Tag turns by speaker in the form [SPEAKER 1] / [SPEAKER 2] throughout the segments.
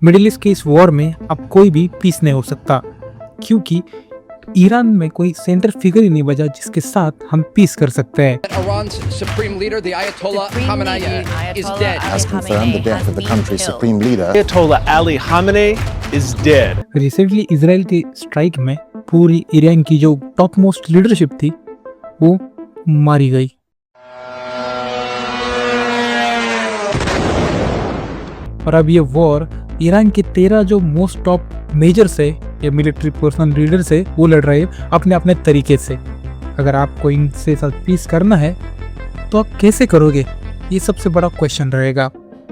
[SPEAKER 1] Middle east के इस war में अब कोई भी पीस नहीं हो सकता, क्योंकि ईरान में कोई सेंटर फिगर ही नहीं बचा जिसके साथ हम पीस कर सकते हैं।
[SPEAKER 2] Iran's supreme leader, the Ayatollah Khamenei, is dead.
[SPEAKER 3] Has confirmed the death of the country's supreme leader.
[SPEAKER 4] Ayatollah Ali Khamenei is dead.
[SPEAKER 1] Recently Israel के स्ट्राइक में पूरी ईरान की जो टॉप मोस्ट लीडरशिप थी वो मारी गई। और अब ये वॉर ईरान के 13 जो मोस्ट टॉप मेजर्स है या मिलिट्री पर्सनल लीडर्स है वो लड़ रहे हैं अपने अपने तरीके से। अगर आपको इनसे साथ पीस करना है तो आप कैसे करोगे, ये सबसे बड़ा क्वेश्चन रहेगा।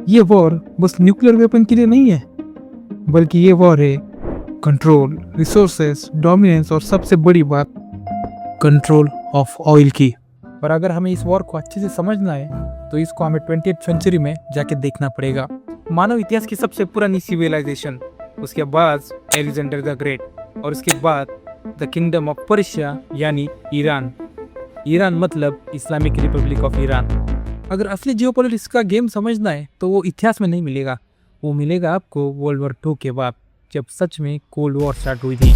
[SPEAKER 1] ये वॉर बस न्यूक्लियर वेपन के लिए नहीं है, बल्कि ये वॉर है कंट्रोल, रिसोर्सेस, डोमिनेंस और सबसे बड़ी बात कंट्रोल ऑफ ऑयल की। और अगर हमें इस वॉर को अच्छे से समझना है तो इसको हमें 20th सेंचुरी में जाके देखना पड़ेगा। मानव इतिहास की सबसे पुरानी सिविलाइजेशन, उसके बाद एलेक्जेंडर द ग्रेट और उसके बाद द किंगडम ऑफ पर्शिया यानी ईरान। ईरान मतलब इस्लामिक रिपब्लिक ऑफ ईरान। अगर असली जियोपॉलिटिक्स का गेम समझना है तो वो इतिहास में नहीं मिलेगा, वो मिलेगा आपको वर्ल्ड वॉर 2 के बाद, जब सच में कोल्ड वॉर स्टार्ट हुई थी।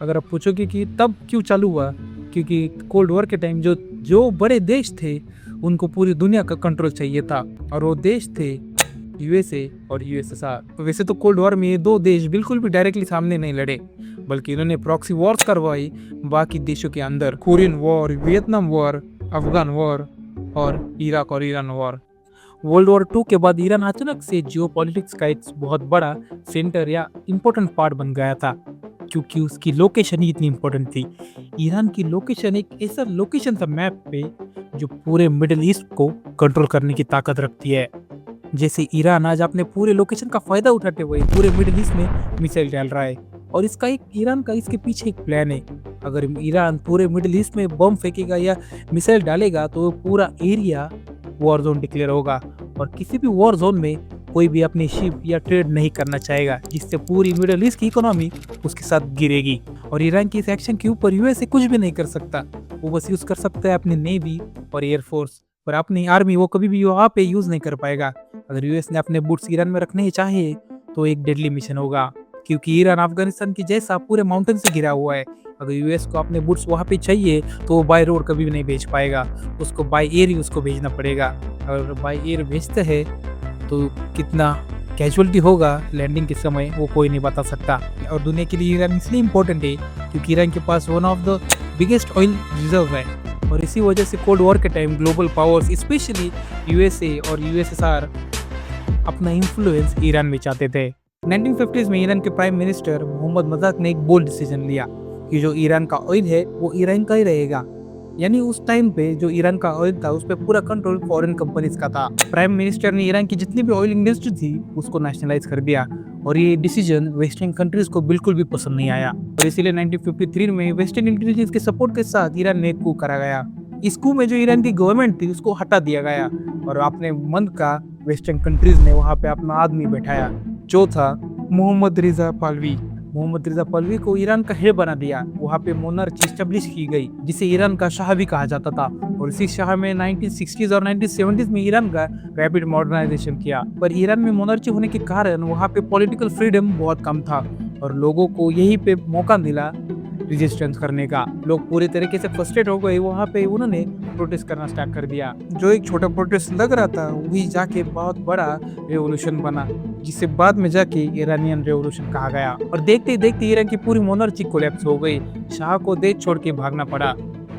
[SPEAKER 1] अगर आप पूछोगे कि तब क्यों चालू हुआ, क्योंकि कोल्ड वॉर के टाइम जो बड़े देश थे उनको पूरी दुनिया का कंट्रोल चाहिए था, और वो देश थे यूएसए और यूएसएसआर। वैसे तो कोल्ड वॉर में ये दो देश बिल्कुल भी डायरेक्टली सामने नहीं लड़े, बल्कि इन्होंने प्रॉक्सी वॉर्स करवाई बाकी देशों के अंदर। Korean war, Vietnam war, Afghan war और इराक और ईरान वॉर। वर्ल्ड वॉर 2 के बाद ईरान अचानक से जियोपॉलिटिक्स का एक बहुत बड़ा सेंटर या इम्पोर्टेंट पार्ट बन गया था, क्योंकि उसकी लोकेशन ही इतनी इम्पोर्टेंट थी। ईरान की लोकेशन एक ऐसा लोकेशन था मैप पे जो पूरे मिडिल ईस्ट को कंट्रोल करने की ताकत रखती है। जैसे ईरान आज अपने पूरे लोकेशन का फायदा उठाते हुए पूरे मिडिल ईस्ट में मिसाइल डाल रहा है, और इसका एक ईरान का इसके पीछे एक प्लान है। अगर ईरान पूरे मिडिल ईस्ट में बम फेंकेगा या मिसाइल डालेगा तो पूरा एरिया वॉर जोन डिक्लेयर होगा, और किसी भी वॉर जोन में कोई भी अपनी शिप या ट्रेड नहीं करना चाहेगा, जिससे पूरी मिडिल ईस्ट की इकोनॉमी उसके साथ गिरेगी। और ईरान की इस एक्शन के ऊपर यूएसए कुछ भी नहीं कर सकता, वो बस यूज कर सकता है अपनी नेवी और एयरफोर्स, पर अपनी आर्मी वो कभी भी वहाँ पे यूज नहीं कर पाएगा। अगर यूएस ने अपने बुट्स ईरान में रखने ही चाहे तो एक डेडली मिशन होगा, क्योंकि ईरान अफगानिस्तान की जैसा पूरे माउंटेन से घिरा हुआ है। अगर यूएस को अपने बुट्स वहाँ पे चाहिए तो वो बाय रोड कभी भी नहीं भेज पाएगा, उसको बाय एयर ही उसको भेजना पड़ेगा। अगर बाय एयर भेजते हैं तो कितना कैजुअलिटी होगा लैंडिंग के समय वो कोई नहीं बता सकता। और दुनिया के लिए ईरान इसलिए इम्पोर्टेंट है क्योंकि ईरान के पास one of the biggest oil reserve है, और इसी वजह से कोल्ड वॉर के time global powers specially USA और यूएसएसआर अपना इन्फ्लुएंस ईरान में चाहते थे। 1950s में ईरान के प्राइम मिनिस्टर मोहम्मद मजाक ने एक बोल्ड डिसीजन लिया कि जो ईरान का ऑयल है वो ईरान का ही रहेगा। यानी उस टाइम पे जो ईरान का ऑयल था उस पर पूरा कंट्रोल फॉरेन कंपनीज का था। प्राइम मिनिस्टर ने ईरान की जितनी भी ऑयल इंडस्ट्री थी उसको नेशनलाइज कर दिया, और ये डिसीजन वेस्टर्न कंट्रीज को बिल्कुल भी पसंद नहीं आया, और इसीलिए 1953 में वेस्टर्न इंटेलिजेंस के सपोर्ट के साथ ईरान में कू करा गया। इस कू में जो ईरान की गवर्नमेंट थी उसको हटा दिया गया, और अपने मन का वेस्टर्न कंट्रीज ने वहाँ पे अपना आदमी बैठाया जो था मोहम्मद रिजा पाहलवी। मोहम्मद रिजा पाहलवी को ईरान का हेड बना दिया। वहाँ पे मोनार्ची एस्टेब्लिश की गई जिसे ईरान का शाह भी कहा जाता था, और इसी शाह में 1960s और 1970s में ईरान का रैपिड मॉडर्नाइजेशन किया। पर ईरान में मोनार्ची होने के कारण वहाँ पे पॉलिटिकल फ्रीडम बहुत कम था, और लोगों को यही पे मौका मिला रेजिस्टेंस करने का। लोग पूरे तरीके से फ्रस्ट्रेट हो गए, वहाँ पे उन्होंने प्रोटेस्ट करना स्टार्ट कर दिया। जो एक छोटा प्रोटेस्ट लग रहा था वही जाके बहुत बड़ा रेवोल्यूशन बना, जिसे बाद में जाके ईरानियन रेवोल्यूशन कहा गया। और देखते ही देखते ईरान की पूरी मोनार्ची कोलैप्स हो गई, शाह को देश छोड़ के भागना पड़ा,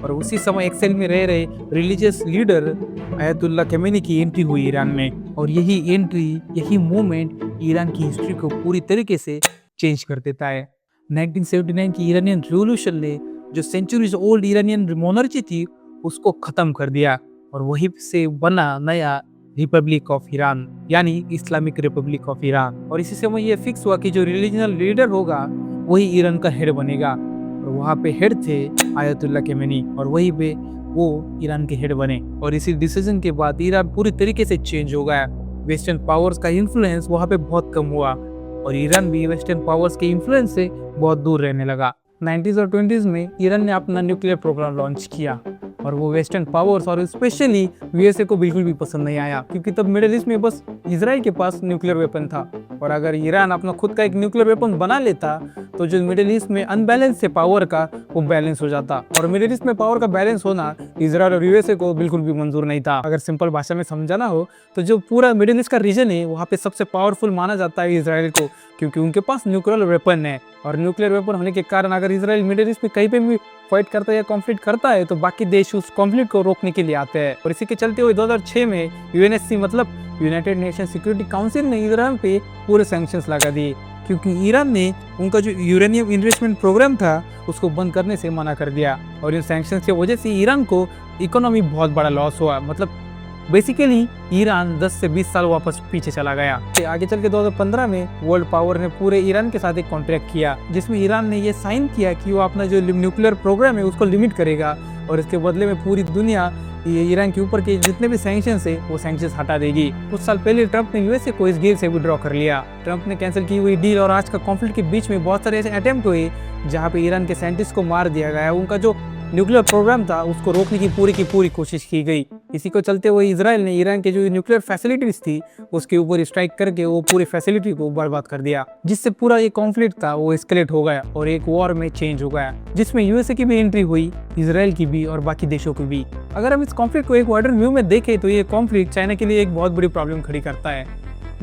[SPEAKER 1] और उसी समय एक्सेल में रह रहे रिलीजियस लीडर आयतुल्लाह खमेनी की एंट्री हुई ईरान में। और यही एंट्री, यही मूवमेंट ईरान की हिस्ट्री को पूरी तरीके से चेंज कर देता है। 1979 की ईरानियन रिवॉल्यूशन ने जो सेंचुरीज ओल्ड ईरानियन मोनार्ची थी उसको खत्म कर दिया, और वहीं से बना नया रिपब्लिक ऑफ ईरान यानी इस्लामिक रिपब्लिक ऑफ ईरान। और इसी समय ये फिक्स हुआ कि जो रिलीजनल लीडर होगा वही ईरान का हेड बनेगा, और वहाँ पे हेड थे आयतुल्लाह खमेनी, और वही पे वो ईरान के हेड बने। और इसी डिसीजन के बाद ईरान पूरी तरीके से चेंज हो गया। वेस्टर्न पावर्स का इन्फ्लुएंस वहाँ पे बहुत कम हुआ, और ईरान भी वेस्टर्न पावर्स के इन्फ्लुएंस से बहुत दूर रहने लगा। 90s और 20s में ईरान ने अपना न्यूक्लियर प्रोग्राम लॉन्च किया, और वो वेस्टर्न पावर्स और स्पेशली यूएसए को बिल्कुल भी पसंद नहीं आया, क्योंकि तब मिडिल ईस्ट में बस इजराइल के पास न्यूक्लियर वेपन था। और अगर ईरान अपना खुद का एक न्यूक्लियर वेपन बना लेता तो जो मिडिल ईस्ट में अनबैलेंस है पावर का, वो बैलेंस हो जाता। और मिडिल ईस्ट में पावर का बैलेंस होना इजराइल और यूएसए को बिल्कुल भी मंजूर नहीं था। अगर सिंपल भाषा में समझाना हो तो जो पूरा मिडिल ईस्ट का रीजन है वहाँ पे सबसे पावरफुल माना जाता है इजराइल को, क्योंकि उनके पास न्यूक्लियर वेपन है। और न्यूक्लियर वेपन होने के कारण अगर इजराइल मिडिल ईस्ट में कहीं पे भी फाइट करता है या कॉन्फ्लिक्ट करता है तो बाकी देश उस कॉन्फ्लिक्ट को रोकने के लिए आते हैं। और इसी के चलते हुए 2006 में यूएनएससी मतलब यूनाइटेड नेशन सिक्योरिटी काउंसिल ने ईरान पे पूरे सैंक्शंस लगा दिए, क्योंकि ईरान ने उनका जो यूरेनियम इन्वेस्टमेंट प्रोग्राम था उसको बंद करने से मना कर दिया। और इन सैंक्शंस की वजह से ईरान को इकोनॉमी बहुत बड़ा लॉस हुआ। मतलब बेसिकली ईरान 10 से 20 साल वापस पीछे चला गया। आगे चल के 2015 में वर्ल्ड पावर ने पूरे ईरान के साथ एक कॉन्ट्रैक्ट किया, जिसमें ईरान ने ये साइन किया कि वो अपना जो न्यूक्लियर प्रोग्राम है उसको लिमिट करेगा और इसके बदले में पूरी दुनिया ये ईरान के ऊपर के जितने भी सैंक्शंस है वो सैंक्शंस हटा देगी। कुछ साल पहले ट्रंप ने यूएसए को इस डील से विड्रॉ कर लिया। ट्रंप ने कैंसिल की हुई डील और आज का कॉन्फ्लिक्ट के बीच में बहुत सारे ऐसे अटेम्प्ट हुए जहाँ पे ईरान के साइंटिस्ट को मार दिया गया। उनका जो न्यूक्लियर प्रोग्राम था उसको रोकने की पूरी कोशिश की गई। इसी को चलते हुए इजराइल ने ईरान के जो न्यूक्लियर फैसिलिटीज थी उसके ऊपर स्ट्राइक करके वो पूरी फैसिलिटी को बर्बाद कर दिया, जिससे पूरा ये कॉन्फ्लिक्ट था वो एस्केलेट हो गया और एक वॉर में चेंज हो गया, जिसमें यूएसए की भी एंट्री हुई, इजराइल की भी और बाकी देशों की भी। अगर हम इस कॉन्फ्लिक्ट को एक वाइडर व्यू में देखें तो ये कॉन्फ्लिक्ट चाइना के लिए एक बहुत बड़ी प्रॉब्लम खड़ी करता है।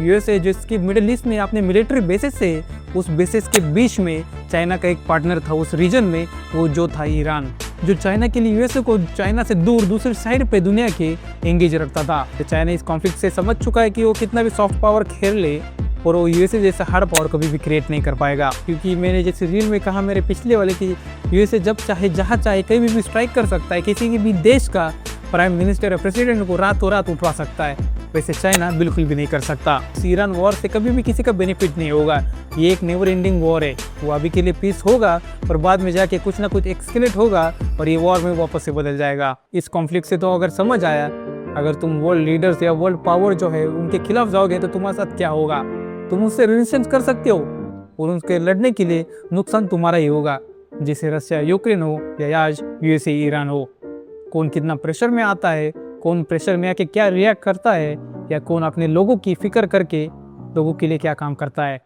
[SPEAKER 1] यूएसए जिसकी मिडिल ईस्ट में अपने मिलिट्री बेसिस से, उस बेसिस के बीच में चाइना का एक पार्टनर था उस रीजन में, वो जो था ईरान, जो चाइना के लिए यूएसए को चाइना से दूर दूसरी साइड पे दुनिया के एंगेज रखता था। तो चाइना इस कॉन्फ्लिक्ट से समझ चुका है कि वो कितना भी सॉफ्ट पावर खेल ले और वो यूएसए जैसा हार्ड पावर कभी भी क्रिएट नहीं कर पाएगा। क्योंकि मैंने जैसे रील में कहा मेरे पिछले वाले कि यूएसए जब चाहे जहाँ चाहे कहीं भी स्ट्राइक कर सकता है, किसी भी देश का प्राइम मिनिस्टर या प्रेसिडेंट को रातों रात उठवा सकता है, वैसे चाइना बिल्कुल भी नहीं कर सकता। ईरान वॉर से कभी भी किसी का बेनिफिट नहीं होगा। ये एक नेवर एंडिंग वॉर है। वो अभी के लिए पीस होगा और बाद में जाके कुछ ना कुछ एक्सकेलेट होगा और ये वॉर में वापस से बदल जाएगा। इस कॉन्फ्लिक्ट से तो अगर समझ आया, अगर तुम वर्ल्ड लीडर्स या वर्ल्ड पावर जो है उनके खिलाफ जाओगे तो तुम्हारे साथ क्या होगा। तुम उससे रेजिस्टेंस कर सकते हो और उनके लड़ने के लिए नुकसान तुम्हारा ही होगा, जैसे रशिया यूक्रेन हो या आज यूएसए ईरान हो। कौन कितना प्रेशर में आता है, कौन प्रेशर में आके क्या रिएक्ट करता है, या कौन अपने लोगों की फिक्र करके लोगों के लिए क्या काम करता है।